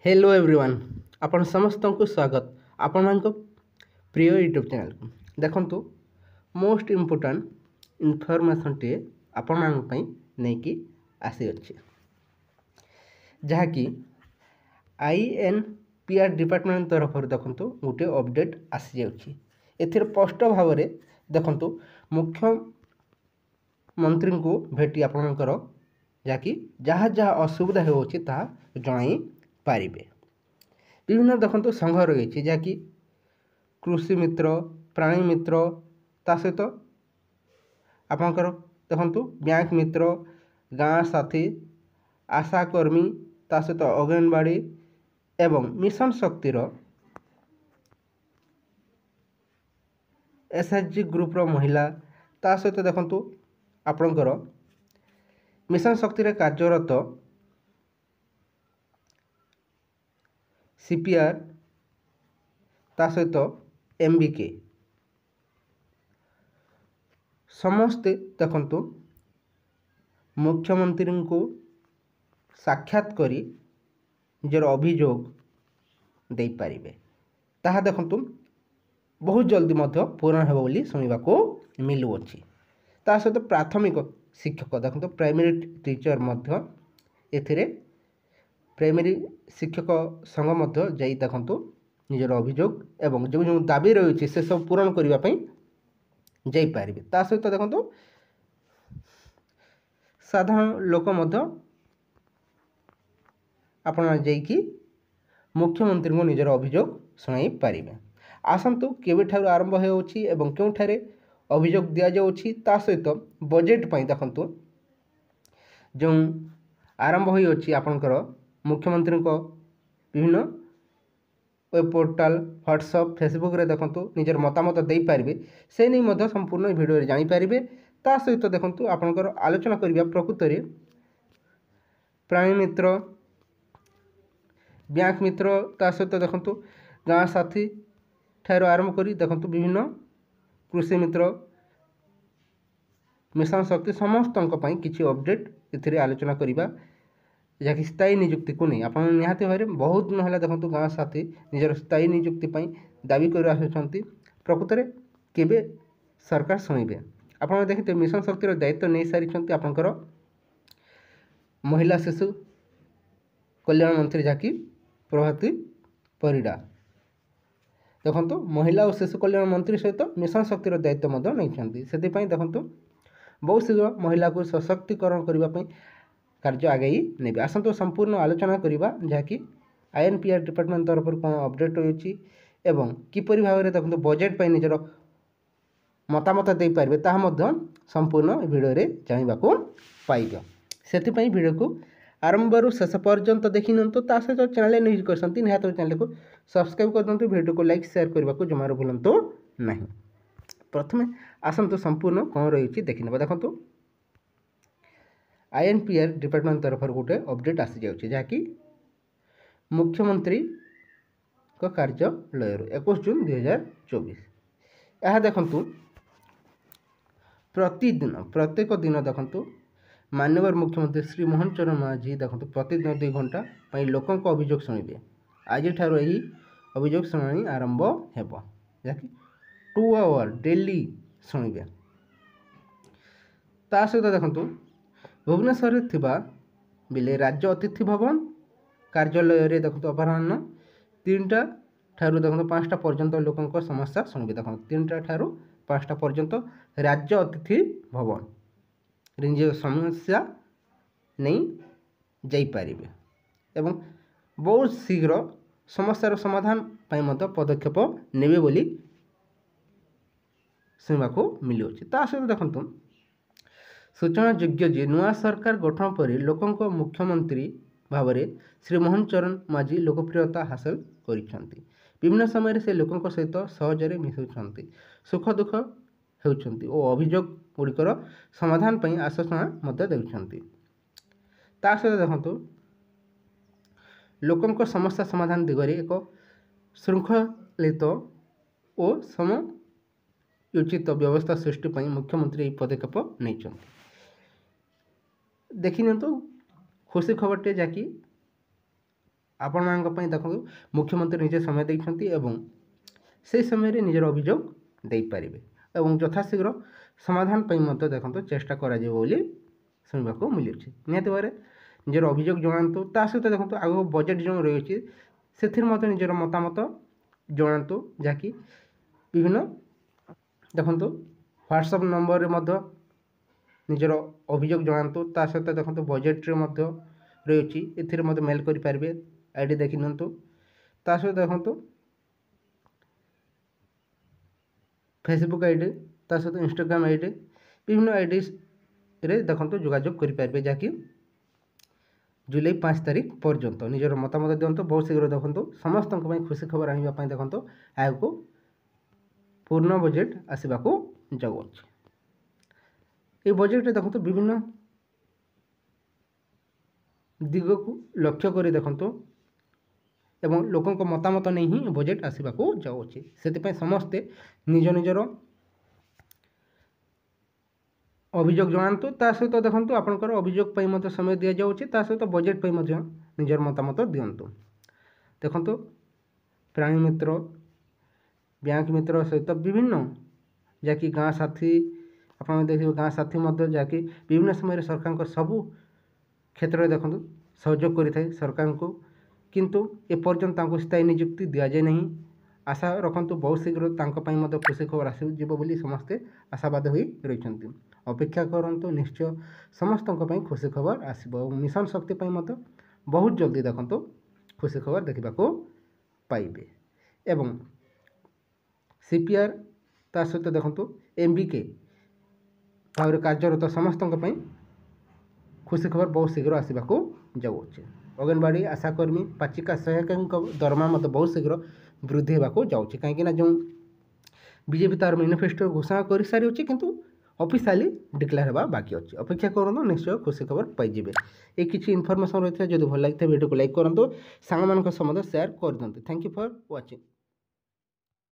Hello everyone आपण समस्त को स्वागत आपण प्रिय यूट्यूब चैनल को देखंतु मोस्ट इम्पोर्टेंट इनफॉरमेशन टे आपण नहीं कि आसी अच्छे जहाँकि INPR डिपार्टमेंट तरफ देखंतु गोटे अपडेट आसी जाउछि एथिर स्पष्ट भाव में देखंतु मुख्यमंत्री को भेटी आपणकर जहाँकि जहाँ जहाँ असुविधा होछि ताहा जणाई पारिबे। विभिन्न देखंतु संघ रही जहाँकि कृषि मित्र प्राणी मित्र ता सहित आपणकर देखंतु बैंक मित्र गाँ साथी आशाकर्मी ता सहित अंगनवाड़ी एवं मिशन शक्तिर SHG ग्रुप महिला ता सहित देखंतु आपणकर मिशन शक्ति कार्यरत CPR ता सहित MBK समस्ते देखंतु मुख्यमंत्री को साक्षात करी निजर अभियोग दे पारिबे ताहा देखंतु बहुत जल्दी मध्य पूर्ण हेबो बोली सुनिबा को मिलुअछि। ता सहित प्राथमिक शिक्षक देखंतु प्राइमरी टीचर मध्य एथिरे प्राइमरी शिक्षक संघ मध्य जाई देखंतु निजर अभियोग एवं जो जो दाबी रही से सब पूरण करने पई जाई पारिबे। ता सहित देखंतु साधारण लोक मध्य आपण जाइकी मुख्यमंत्री को निजर अभियोग सुनाई पारिबे। आसंतु केबे ठारू आरंभ होउछि एवं केउ ठारे अभियोग दिया जाउछि ता सहित बजेट पई देखंतु जो आरंभ होई अछि आपनकर मुख्यमंत्री को विभिन्न वेब पोर्टाल व्हाट्सएप फेसबुक रे देखंतु निजर मतामत दे पारिबे से नहीं मध्य संपूर्ण वीडियो रे जानि पारिबे। ता सहित देखंतु आपनकर आलोचना करिबा प्रकृत रे प्राणी मित्र बैंक मित्र ता सहित देखंतु गाँ साथी ठारो आरंभ करी देखंतु विभिन्न कृषि मित्र मिशन शक्ति समस्त किसी अपडेट एथिरे आलोचना करिबा जहाँकि स्थायी नियुक्ति को नहीं आप निहाती भाव में बहुत दिन है देखो गाँ साथी निजर स्थायी नियुक्ति दाबी कर आसुँच प्रकृत में केबे सरकार शुणवे आप देखते मिशन शक्तिर दायित्व नहीं सारी आपंकर महिला शिशु कल्याण मंत्री जहाँकि प्रभाती परिडा देखो महिला और शिशु कल्याण मंत्री सहित मिशन शक्तिर दायित्व नहीं से देखो बहुत शीघ्र महिला को सशक्तिकरण करने कार्य आगे नेबे। आसंतु संपूर्ण आलोचना करिबा जहाँकि INPR डिपार्टमेंट तरफ कौन अपडेट रही एवं किपरि भाव में देखो बजेट पर निजर मतामत दे पारे ताहा मध्य संपूर्ण वीडियो रे जानिबा को पाइबो। सेति पई वीडियो को आरंभरू शेष पर्यंत देखि नंतो ता सहित चैनल न्यूज करसंती निहात चैनल को सब्सक्राइब कर दंतु वीडियो को लाइक शेयर करबा को जमार भूलंतो नहीं। प्रथमे आसंतु संपूर्ण कौन रही देखिनबा देखंतु INPR डिपार्टमेंट तरफ गोटे अपडेट आसी जाउछि जहाँकि मुख्यमंत्री को कार्यालय 21 जून 2024 यह देखंतु प्रतिदिन प्रत्येक दिन देखंतु माननीय मुख्यमंत्री श्री मोहन चरण माझी देखंतु प्रतिदिन 2 घंटा पई लोकों को अभियोग सुनिबे। आज ठारो एही अभियोग सुनानी आरंभ हेबो जहाँकि 2 आवर डेली सुनिबे। ता सहित देखंतु भुवनेश्वर बिले राज्य अतिथि भवन कार्यालय रे देखो अपराह्न 3टा ठारू देखो 5टा पर्यंत लोकों समस्या शुणवे देखो 3टा ठारू 5टा पर्यंत राज्य अतिथि भवन निज समस्या नहीं जाई पारिबे एवं बहुत शीघ्र समस्यार समाधान पाई मत पदक्षेप नेबे बोली सुनवा को मिलुछि। ता सहित देखंतु सूचना योग्य जे नुआ सरकार गठन पर लोकों मुख्यमंत्री भाव में श्री मोहन चरण माझी लोकप्रियता हासिल करिसेंती। विभिन्न समय से लोकों सहित सहजरे मिशुछंती सुख दुख हेउछंती और अभियोग गुड़िकर समाधान पई आश्वासन मध्य देउछंती। ता सहित देखंतु लोकों समस्या समाधान दिगरे एक श्रृंखलित और समयोचित व्यवस्था सृष्टि पई मुख्यमंत्री पदक्षेप नैछंती। देखि तो खुशी खबरटे जहाँकि ଆପଣମାନଙ୍କ ପାଇଁ ଦେଖନ୍ତୁ ମୁଖ୍ୟମନ୍ତ୍ରୀ ନିଜେ ସମୟ ଦେଇଛନ୍ତି ଏବଂ ସେହି ସମୟରେ ନିଜର ଅଭିଯୋଗ ଦେଇପାରିବେ ଏବଂ ଯଥାଶୀଘ୍ର ସମାଧାନ ପାଇଁ ମଧ୍ୟ ଦେଖନ୍ତୁ ଚେଷ୍ଟା କରାଯିବ ବୋଲି ଶୁଣିବାକୁ ମିଳୁଛି। ନିହାତି ଭାବରେ ନିଜର ଅଭିଯୋଗ ଜଣାନ୍ତୁ। ତା ସହିତ ଦେଖନ୍ତୁ ଆଗକୁ ବଜେଟ୍ ଯେଉଁ ରହିଛି ସେଥିରେ ମଧ୍ୟ ନିଜର ମତାମତ ଜଣାନ୍ତୁ, ଯାହାକି ବିଭିନ୍ନ ଦେଖନ୍ତୁ ହ୍ୱାଟ୍ସଆପ୍ ନମ୍ବରରେ ମଧ୍ୟ ନିଜର ଅଭିଯୋଗ ଜଣାନ୍ତୁ। ତା ସହିତ ଦେଖନ୍ତୁ ବଜେଟ୍ରେ ମଧ୍ୟ ରହିଛି, ଏଥିରେ ମଧ୍ୟ ମେଲ୍ କରିପାରିବେ, ଆଇ ଡ଼ି ଦେଖି ନିଅନ୍ତୁ। ତା ସହିତ ଦେଖନ୍ତୁ ଫେସବୁକ୍ ଆଇ ଡ଼ି, ତା ସହିତ ଇନଷ୍ଟାଗ୍ରାମ୍ ଆଇ ଡ଼ି, ବିଭିନ୍ନ ଆଇଡ଼ିରେ ଦେଖନ୍ତୁ ଯୋଗାଯୋଗ କରିପାରିବେ, ଯାହାକି ଜୁଲାଇ 5 ତାରିଖ ପର୍ଯ୍ୟନ୍ତ ନିଜର ମତାମତ ଦିଅନ୍ତୁ। ବହୁତ ଶୀଘ୍ର ଦେଖନ୍ତୁ ସମସ୍ତଙ୍କ ପାଇଁ ଖୁସି ଖବର ଆଣିବା ପାଇଁ ଦେଖନ୍ତୁ ଆଗକୁ ପୂର୍ଣ୍ଣ ବଜେଟ୍ ଆସିବାକୁ ଯାଉଅଛି। এই ବଜେଟ୍ରେ ଦେଖନ୍ତୁ ବିଭିନ୍ନ ଦିଗକୁ ଲକ୍ଷ୍ୟ କରି ଦେଖନ୍ତୁ ଏବଂ ଲୋକଙ୍କ ମତାମତ ନେଇ ହିଁ ବଜେଟ୍ ଆସିବାକୁ ଯାଉଅଛି। ସେଥିପାଇଁ ସମସ୍ତେ ନିଜ ନିଜର ଅଭିଯୋଗ ଜଣାନ୍ତୁ। ତା ସହିତ ଦେଖନ୍ତୁ ଆପଣଙ୍କର ଅଭିଯୋଗ ପାଇଁ ମଧ୍ୟ ସମୟ ଦିଆଯାଉଛି, ତା ସହିତ ବଜେଟ୍ ପାଇଁ ମଧ୍ୟ ନିଜର ମତାମତ ଦିଅନ୍ତୁ। ଦେଖନ୍ତୁ ପ୍ରାଣୀ ମିତ୍ର, ବ୍ୟାଙ୍କ ମିତ୍ର ସହିତ ବିଭିନ୍ନ ଯାହାକି ଗାଁ ସାଥୀ, ଆପଣ ଦେଖିବେ ଗାଁ ସାଥୀ ମଧ୍ୟ ଯାହାକି ବିଭିନ୍ନ ସମୟରେ ସରକାରଙ୍କ ସବୁ କ୍ଷେତ୍ରରେ ଦେଖନ୍ତୁ ସହଯୋଗ କରିଥାଏ ସରକାରଙ୍କୁ, କିନ୍ତୁ ଏପର୍ଯ୍ୟନ୍ତ ତାଙ୍କୁ ସ୍ଥାୟୀ ନିଯୁକ୍ତି ଦିଆଯାଏ ନାହିଁ। ଆଶା ରଖନ୍ତୁ ବହୁତ ଶୀଘ୍ର ତାଙ୍କ ପାଇଁ ମଧ୍ୟ ଖୁସି ଖବର ଆସିଯିବ ବୋଲି ସମସ୍ତେ ଆଶାବାଦ ହୋଇ ରହିଛନ୍ତି। ଅପେକ୍ଷା କରନ୍ତୁ, ନିଶ୍ଚୟ ସମସ୍ତଙ୍କ ପାଇଁ ଖୁସି ଖବର ଆସିବ ଏବଂ ମିଶନ ଶକ୍ତି ପାଇଁ ମଧ୍ୟ ବହୁତ ଜଲ୍ଦି ଦେଖନ୍ତୁ ଖୁସି ଖବର ଦେଖିବାକୁ ପାଇବେ। ଏବଂ CPR ତା ସହିତ ଦେଖନ୍ତୁ MBK ଭାବରେ କାର୍ଯ୍ୟରତ ସମସ୍ତଙ୍କ ପାଇଁ ଖୁସି ଖବର ବହୁତ ଶୀଘ୍ର ଆସିବାକୁ ଯାଉଅଛି। ଅଙ୍ଗନବାଡ଼ି ଆଶାକର୍ମୀ, ପାଚିକା ସହାୟକଙ୍କ ଦରମା ମଧ୍ୟ ବହୁତ ଶୀଘ୍ର ବୃଦ୍ଧି ହେବାକୁ ଯାଉଛି, କାହିଁକିନା ଯେଉଁ ବିଜେପି ତାର ମ୍ୟାନିଫେଷ୍ଟୋ ଘୋଷଣା କରିସାରିଅଛି, କିନ୍ତୁ ଅଫିସିଆଲି ଡିକ୍ଲେୟାର ହେବା ବାକି ଅଛି। ଅପେକ୍ଷା କରନ୍ତୁ, ନିଶ୍ଚୟ ଖୁସି ଖବର ପାଇଯିବେ। ଏ କିଛି ଇନଫର୍ମେସନ୍ ରହିଥିଲା, ଯଦି ଭଲ ଲାଗିଥାଏ ଭିଡ଼ିଓକୁ ଲାଇକ୍ କରନ୍ତୁ, ସାଙ୍ଗମାନଙ୍କ ସହ ମଧ୍ୟ ସେୟାର କରିଦିଅନ୍ତୁ। Thank you for watching.